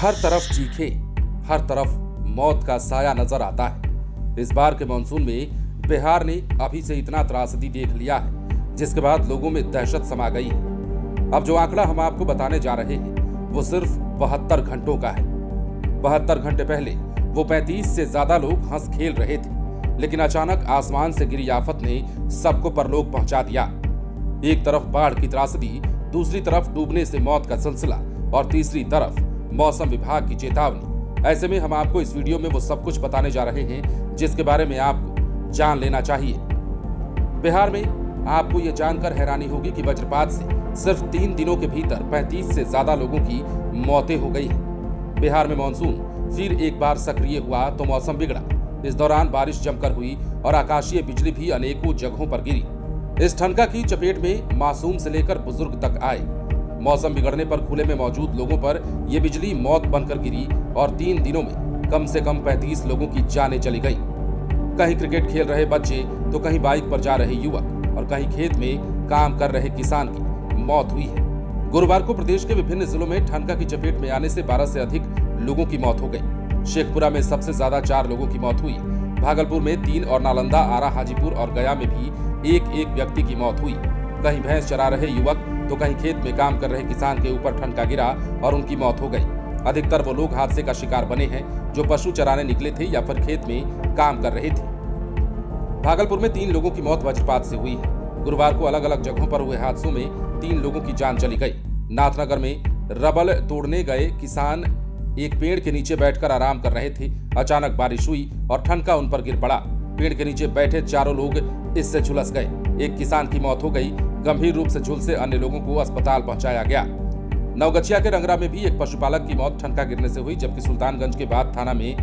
हर तरफ चीखे, हर तरफ मौत का साया नजर आता है। इस बार के मानसून में बिहार ने अभी से इतना त्रासदी देख लिया है जिसके बाद लोगों में दहशत समा गई है। अब जो आंकड़ा हम आपको बताने जा रहे हैं वो सिर्फ 72 घंटों का है। 72 घंटे पहले वो 35 से ज्यादा लोग हंस खेल रहे थे, लेकिन अचानक आसमान से गिरी आफत ने सबको परलोक पहुंचा दिया। एक तरफ बाढ़ की त्रासदी, दूसरी तरफ डूबने से मौत का सिलसिला और तीसरी तरफ मौसम विभाग की चेतावनी। ऐसे में हम आपको इस वीडियो में वो सब कुछ बताने जा रहे हैं जिसके बारे में आपको जान लेना चाहिए। बिहार में आपको ये जानकर हैरानी होगी कि वज्रपात से सिर्फ 3 दिनों के भीतर 35 से ज्यादा लोगों की मौतें हो गई हैं। बिहार में मानसून फिर एक बार सक्रिय हुआ तो मौसम बिगड़ा। इस दौरान बारिश जमकर हुई और आकाशीय बिजली भी अनेकों जगहों पर गिरी। इस ठनका की चपेट में मासूम से लेकर बुजुर्ग तक आए। मौसम बिगड़ने पर खुले में मौजूद लोगों पर यह बिजली मौत बनकर गिरी और 3 दिनों में कम से कम 35 लोगों की जानें चली गई। कहीं क्रिकेट खेल रहे बच्चे तो कहीं बाइक पर जा रहे युवक और कहीं खेत में काम कर रहे किसान की मौत हुई है। गुरुवार को प्रदेश के विभिन्न जिलों में ठनका की चपेट में आने से 12 से अधिक लोगों की मौत हो गई। शेखपुरा में सबसे ज्यादा 4 लोगों की मौत हुई। भागलपुर में 3 और नालंदा, आरा, हाजीपुर और गया में भी एक व्यक्ति की मौत हुई। कहीं भैंस चरा रहे युवक तो कहीं खेत में काम कर रहे किसान के ऊपर ठनका गिरा और उनकी मौत हो गई। अधिकतर वो लोग हादसे का शिकार बने हैं जो पशु चराने निकले थे या फिर खेत में काम कर रहे थे। भागलपुर में 3 लोगों की मौत वज्रपात से हुई है। गुरुवार को अलग अलग जगहों पर हुए हादसों में 3 लोगों की जान चली गई। नाथनगर में रबल तोड़ने गए किसान एक पेड़ के नीचे बैठकर आराम कर रहे थे। अचानक बारिश हुई और ठनका उन पर गिर पड़ा। पेड़ के नीचे बैठे 4 लोग इससे झुलस गए। एक किसान की मौत हो गई। गंभीर रूप से झुलसे अन्य लोगों को अस्पताल पहुंचाया गया। नवगछिया के रंगरा में भी एक पशुपालक की मौत ठनका गिरने से हुई, जबकि सुल्तानगंज के बाद थाना में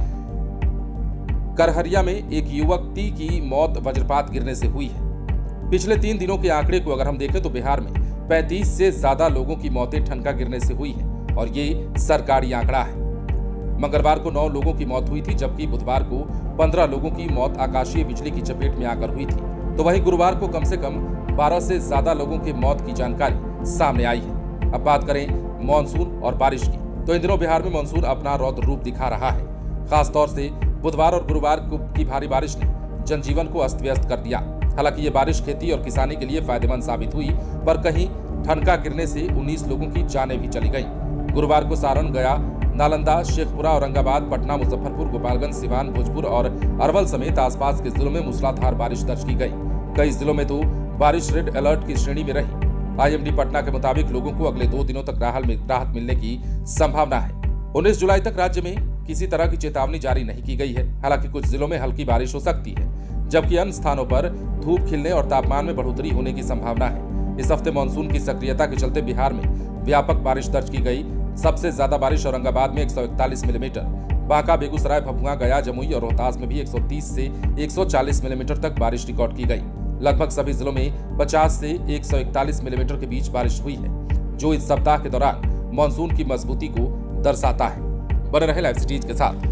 करहरिया में एक युवती की मौत वज्रपात गिरने से हुई है। पिछले 3 दिनों के आंकड़े को अगर हम देखें तो बिहार में 35 से ज्यादा लोगों की मौतें ठनका गिरने से हुई है और ये सरकारी आंकड़ा है। मंगलवार को 9 लोगों की मौत हुई थी, जबकि बुधवार को 15 लोगों की मौत आकाशीय बिजली की चपेट में आकर हुई थी। तो वहीं गुरुवार को कम से कम 12 से ज्यादा लोगों की मौत की जानकारी सामने आई है। अब बात करें मानसून और बारिश की, तो इन दिनों बिहार में मानसून अपना रौद्र रूप दिखा रहा है। खासतौर से बुधवार और गुरुवार की भारी बारिश ने जनजीवन को अस्त व्यस्त कर दिया। हालांकि ये बारिश खेती और किसानी के लिए फायदेमंद साबित हुई, पर कहीं ठनका गिरने से 19 लोगों की जानें भी चली गईं। गुरुवार को सारण, गया, नालंदा, शेखपुरा, औरंगाबाद, पटना, मुजफ्फरपुर, गोपालगंज, सिवान, भोजपुर और अरवल समेत आसपास के जिलों में मूसलाधार बारिश दर्ज की गई। कई जिलों में तो बारिश रेड अलर्ट की श्रेणी में रही। आईएमडी पटना के मुताबिक लोगों को अगले 2 दिनों तक राहत मिलने की संभावना है। 19 जुलाई तक राज्य में किसी तरह की चेतावनी जारी नहीं की गई है। हालांकि कुछ जिलों में हल्की बारिश हो सकती है, जबकि अन्य स्थानों पर धूप खिलने और तापमान में बढ़ोतरी होने की संभावना है। इस हफ्ते मानसून की सक्रियता के चलते बिहार में व्यापक बारिश दर्ज की गई। सबसे ज्यादा बारिश औरंगाबाद में 141 मिलीमीटर, बांका, बेगूसराय, भभुआ, गया, जमुई और रोहतास में भी 130 से 140 मिलीमीटर तक बारिश रिकॉर्ड की गई। लगभग सभी जिलों में 50 से 141 मिलीमीटर के बीच बारिश हुई है, जो इस सप्ताह के दौरान मानसून की मजबूती को दर्शाता है। बने रहे लाइव सिटीज के साथ।